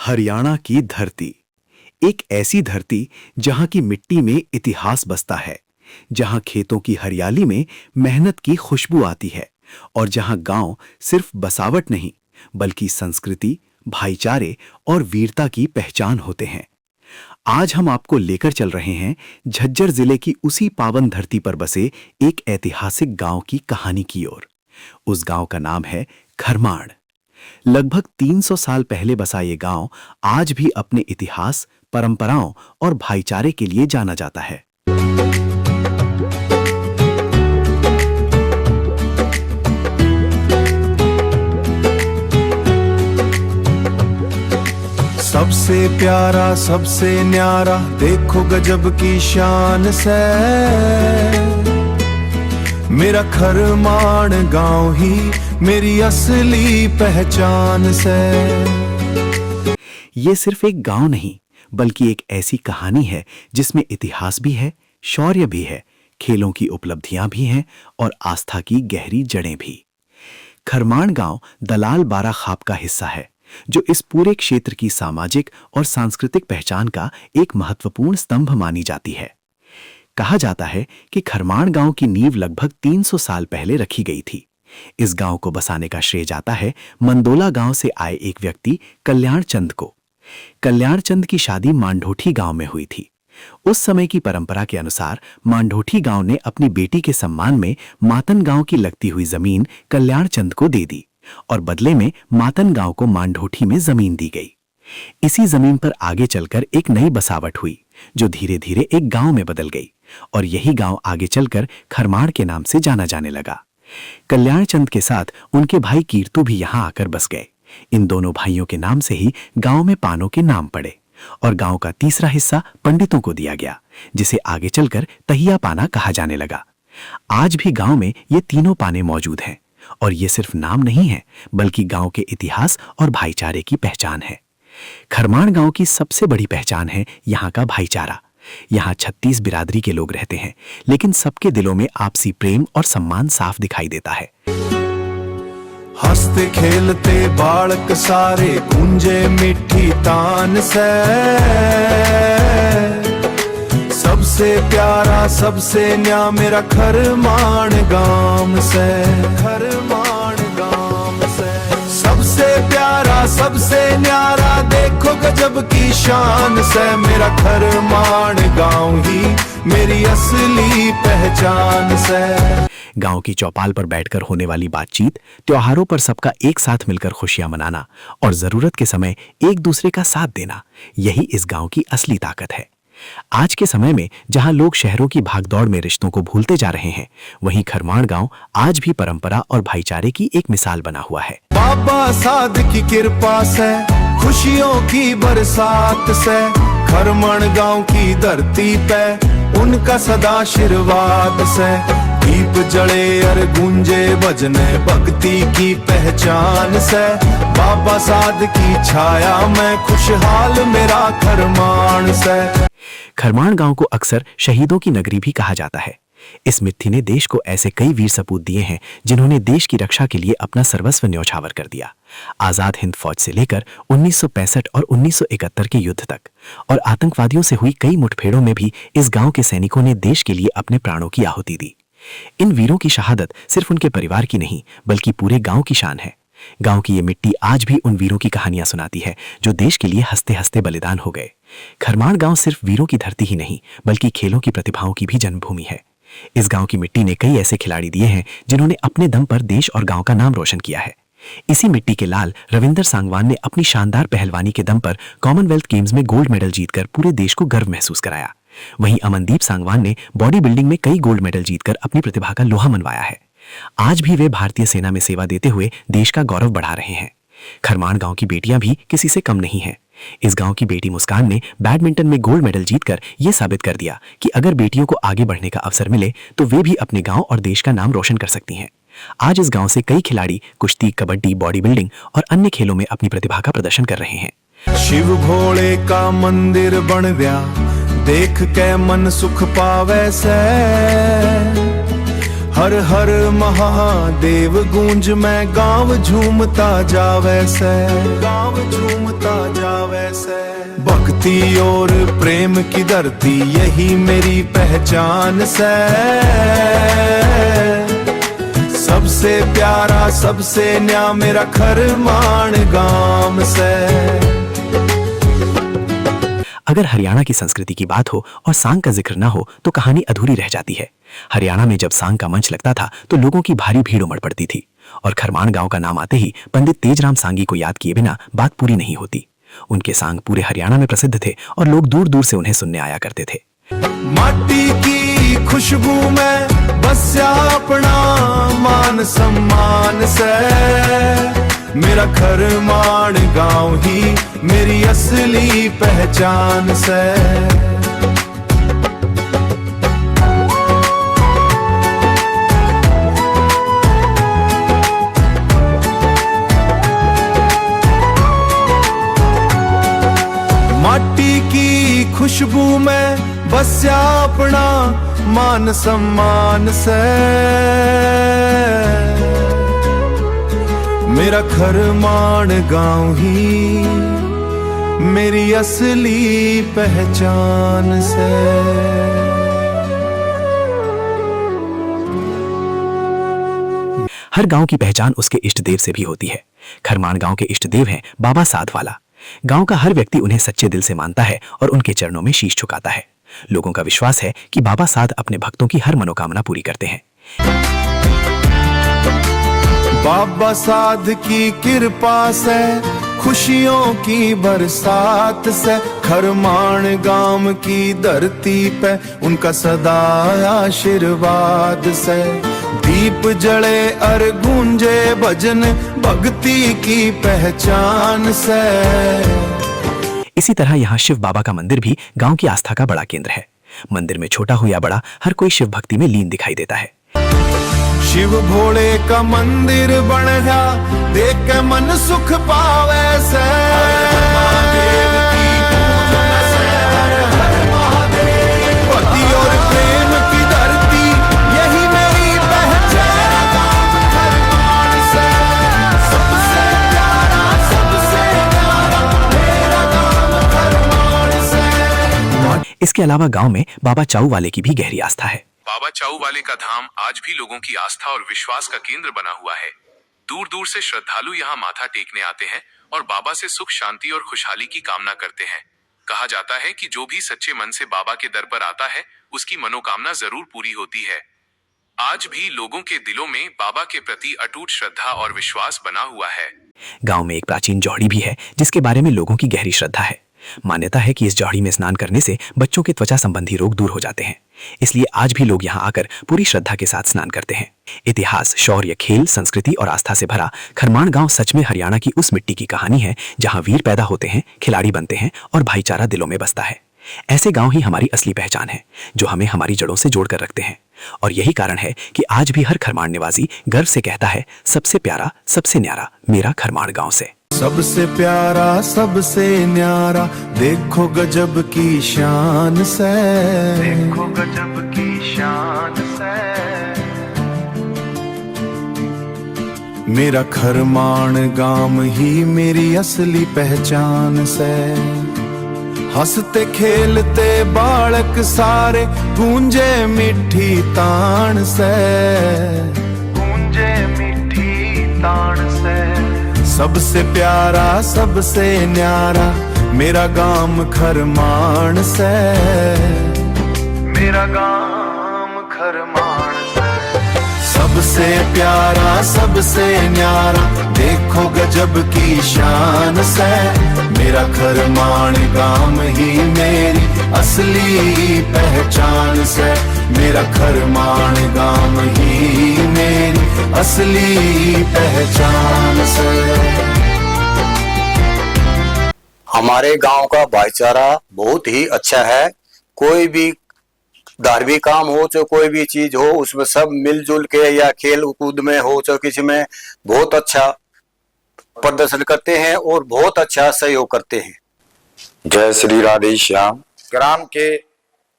हरियाणा की धरती, एक ऐसी धरती जहां की मिट्टी में इतिहास बसता है, जहां खेतों की हरियाली में मेहनत की खुशबू आती है और जहां गांव सिर्फ बसावट नहीं बल्कि संस्कृति, भाईचारे और वीरता की पहचान होते हैं। आज हम आपको लेकर चल रहे हैं झज्जर जिले की उसी पावन धरती पर बसे एक ऐतिहासिक गांव की कहानी की ओर। उस गांव का नाम है खरमाण। लगभग 300 साल पहले बसा ये गांव आज भी अपने इतिहास, परंपराओं और भाईचारे के लिए जाना जाता है। सबसे प्यारा सबसे न्यारा, देखो गजब की शान से मेरा खरमाण गांव ही मेरी असली पहचान से। ये सिर्फ एक गांव नहीं बल्कि एक ऐसी कहानी है जिसमें इतिहास भी है, शौर्य भी है, खेलों की उपलब्धियां भी हैं और आस्था की गहरी जड़ें भी। खरमाण गांव दलाल बारा खाप का हिस्सा है, जो इस पूरे क्षेत्र की सामाजिक और सांस्कृतिक पहचान का एक महत्वपूर्ण स्तंभ मानी जाती है। कहा जाता है कि खरमाण गांव की नींव लगभग 300 साल पहले रखी गई थी। इस गांव को बसाने का श्रेय जाता है मंदोला गांव से आए एक व्यक्ति कल्याण चंद को। कल्याण चंद की शादी मांढोठी गांव में हुई थी। उस समय की परंपरा के अनुसार मांढोठी गांव ने अपनी बेटी के सम्मान में मातन गांव की लगती हुई जमीन कल्याण चंद को दे दी और बदले में मातन गांव को मांढोठी में जमीन दी गई। इसी जमीन पर आगे चलकर एक नई बसावट हुई, जो धीरे धीरे एक गांव में बदल गई और यही गांव आगे चलकर खरमाण के नाम से जाना जाने लगा। कल्याण चंद के साथ उनके भाई कीर्तु भी यहां आकर बस गए। इन दोनों भाइयों के नाम से ही गांव में पानों के नाम पड़े और गांव का तीसरा हिस्सा पंडितों को दिया गया, जिसे आगे चलकर तहिया पाना कहा जाने लगा। आज भी गांव में ये तीनों पाने मौजूद हैं और ये सिर्फ नाम नहीं है बल्कि गांव के इतिहास और भाईचारे की पहचान है। खरमाण गांव की सबसे बड़ी पहचान है यहाँ का भाईचारा। यहाँ 36 बिरादरी के लोग रहते हैं, लेकिन सबके दिलों में आपसी प्रेम और सम्मान साफ दिखाई देता है। हंसते खेलते बालक सारे, गूंजे मीठी तान से सबसे प्यारा सबसे न्या मेरा खरमाण गांव से। खरमाण गांव से सबसे प्यारा सबसे न्यारा, देखो गजब की शान से मेरा खरमाण गांव ही मेरी असली पहचान से। गांव की चौपाल पर बैठकर होने वाली बातचीत, त्योहारों पर सबका एक साथ मिलकर खुशियां मनाना और जरूरत के समय एक दूसरे का साथ देना, यही इस गांव की असली ताकत है। आज के समय में जहां लोग शहरों की भागदौड़ में रिश्तों को भूलते जा रहे हैं, वहीं खरमाण गांव आज भी परंपरा और भाईचारे की एक मिसाल बना हुआ है। बाबा साध की कृपा से, खुशियों की बरसात से, खरमाण गांव की धरती पे उनका सदा आशीर्वाद से दीप जले और गूंजे भजने भक्ति की पहचान से। बाबा साध की छाया में खुशहाल मेरा खरमाण से। खरमाण गांव को अक्सर शहीदों की नगरी भी कहा जाता है। इस मिट्टी ने देश को ऐसे कई वीर सपूत दिए हैं जिन्होंने देश की रक्षा के लिए अपना सर्वस्व न्यौछावर कर दिया। आजाद हिंद फौज से लेकर 1965 और 1971 के युद्ध तक और आतंकवादियों से हुई कई मुठभेड़ों में भी इस गांव के सैनिकों ने देश के लिए अपने प्राणों की आहुति दी। इन वीरों की शहादत सिर्फ उनके परिवार की नहीं बल्कि पूरे गांव की शान है। गांव की ये मिट्टी आज भी उन वीरों की कहानियां सुनाती है जो देश के लिए हंसते हंसते बलिदान हो गए। खरमाण गांव सिर्फ वीरों की धरती ही नहीं बल्कि खेलों की प्रतिभाओं की भी जन्मभूमि है। इस गांव की मिट्टी ने कई ऐसे खिलाड़ी दिए हैं जिन्होंने अपने दम पर देश और गांव का नाम रोशन किया है। इसी मिट्टी के लाल रविंदर सांगवान ने अपनी शानदार पहलवानी के दम पर कॉमनवेल्थ गेम्स में गोल्ड मेडल जीतकर पूरे देश को गर्व महसूस कराया। वहीं अमनदीप सांगवान ने बॉडी बिल्डिंग में कई गोल्ड मेडल जीतकर अपनी प्रतिभा का लोहा मनवाया है। आज भी वे भारतीय सेना में सेवा देते हुए देश का गौरव बढ़ा रहे हैं। खरमाण गांव की बेटियां भी किसी से कम नहीं हैं। इस गांव की बेटी मुस्कान ने बैडमिंटन में गोल्ड मेडल जीतकर यह साबित कर दिया कि अगर बेटियों को आगे बढ़ने का अवसर मिले तो वे भी अपने गांव और देश का नाम रोशन कर सकती हैं। आज इस गांव से कई खिलाड़ी कुश्ती, कबड्डी, बॉडी बिल्डिंग और अन्य खेलों में अपनी प्रतिभा का प्रदर्शन कर रहे हैं। शिव भोले का मंदिर बन गया, देख के मन सुख पावे से। हर हर महादेव गूंज में गांव झूमता जावे से। गांव झूमता जावे भक्ति और प्रेम की धरती यही मेरी पहचान से। सबसे प्यारा सबसे न्या मेरा खरमाण गांव से। अगर हरियाणा की संस्कृति की बात हो और सांग का जिक्र ना हो तो कहानी अधूरी रह जाती है। हरियाणा में जब सांग का मंच लगता था तो लोगों की भारी भीड़ उमड़ पड़ती थी और खरमाण गांव का नाम आते ही पंडित तेजराम सांगी को याद किए बिना बात पूरी नहीं होती। उनके सांग पूरे हरियाणा में प्रसिद्ध थे और लोग दूर दूर से उन्हें सुनने आया करते थे। माटी की खुशबू में बसा अपना मान सम्मान से। मेरा खरमाण गांव ही मेरी असली पहचान से। माटी की खुशबू में बसा अपना मान सम्मान से। मेरा खरमाण गांव ही मेरी असली पहचान से। हर गांव की पहचान उसके इष्ट देव से भी होती है। खरमाण गांव के इष्ट देव हैं बाबा साध वाला। गांव का हर व्यक्ति उन्हें सच्चे दिल से मानता है और उनके चरणों में शीश झुकाता है। लोगों का विश्वास है कि बाबा साध अपने भक्तों की हर मनोकामना पूरी करते हैं। बाबा साध की कृपा से खुशियों की बरसात से। खरमाण गांव की धरती पे उनका सदा आशीर्वाद से। दीप जले और गूंजे भजन भक्ति की पहचान से। इसी तरह यहाँ शिव बाबा का मंदिर भी गांव की आस्था का बड़ा केंद्र है। मंदिर में छोटा हो या बड़ा हर कोई शिव भक्ति में लीन दिखाई देता है। शिव भोले का मंदिर बन गया देख के मन सुख पावे से। पति और प्रेम की धरती यही मेरी पहचान खरमाण से। सबसे प्यारा सबसे न्यारा मेरा गांव खरमाण से। इसके अलावा गांव में बाबा चाऊ वाले की भी गहरी आस्था है। बाबा चाऊ वाले का धाम आज भी लोगों की आस्था और विश्वास का केंद्र बना हुआ है। दूर दूर से श्रद्धालु यहाँ माथा टेकने आते हैं और बाबा से सुख शांति और खुशहाली की कामना करते हैं। कहा जाता है कि जो भी सच्चे मन से बाबा के दर पर आता है उसकी मनोकामना जरूर पूरी होती है। आज भी लोगों के दिलों में बाबा के प्रति अटूट श्रद्धा और विश्वास बना हुआ है। गांव में एक प्राचीन जौहड़ी भी है जिसके बारे में लोगों की गहरी श्रद्धा है। मान्यता है कि इस जौहड़ी में स्नान करने से बच्चों के त्वचा संबंधी रोग दूर हो जाते हैं। इसलिए आज भी लोग यहाँ आकर पूरी श्रद्धा के साथ स्नान करते हैं। इतिहास, शौर्य, खेल, संस्कृति और आस्था से भरा खरमाण गांव सच में हरियाणा की उस मिट्टी की कहानी है जहां वीर पैदा होते हैं, खिलाड़ी बनते हैं और भाईचारा दिलों में बसता है। ऐसे गांव ही हमारी असली पहचान है जो हमें हमारी जड़ों से जोड़कर रखते हैं। और यही कारण है कि आज भी हर खरमाण निवासी गर्व से कहता है, सबसे प्यारा सबसे न्यारा मेरा खरमाण गांव से। सबसे प्यारा सबसे न्यारा देखो गजब की शान से। देखो गजब की शान से। मेरा खरमाण गांव ही मेरी असली पहचान से। हंसते खेलते बालक सारे गूंजे मिठी तान से। गूंजे मिठी तान से। सबसे प्यारा सबसे न्यारा मेरा गांव खरमाण से। मेरा गांव खरमाण से। सबसे प्यारा सबसे न्यारा देखो गजब की शान से। मेरा खरमाण गांव ही मेरी असली पहचान से। मेरा खरमाण गांव ही मेरी असली पहचान से। हमारे गांव का भाईचारा बहुत ही अच्छा है। कोई भी धार्मिक काम हो चाहे कोई भी चीज हो उसमें सब मिलजुल के या खेल कूद में हो चाहे किसी में बहुत अच्छा प्रदर्शन करते हैं और बहुत अच्छा सहयोग करते हैं। जय श्री राधे श्याम। ग्राम के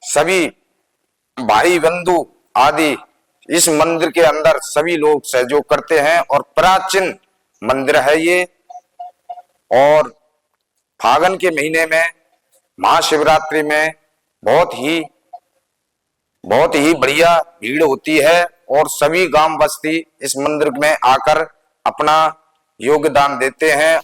सभी भाई बंधु आदि इस मंदिर के अंदर सभी लोग सहयोग करते हैं और प्राचीन मंदिर है ये। और फागुन के महीने में महाशिवरात्रि में बहुत ही बढ़िया भीड़ होती है और सभी गांव बस्ती इस मंदिर में आकर अपना योगदान देते हैं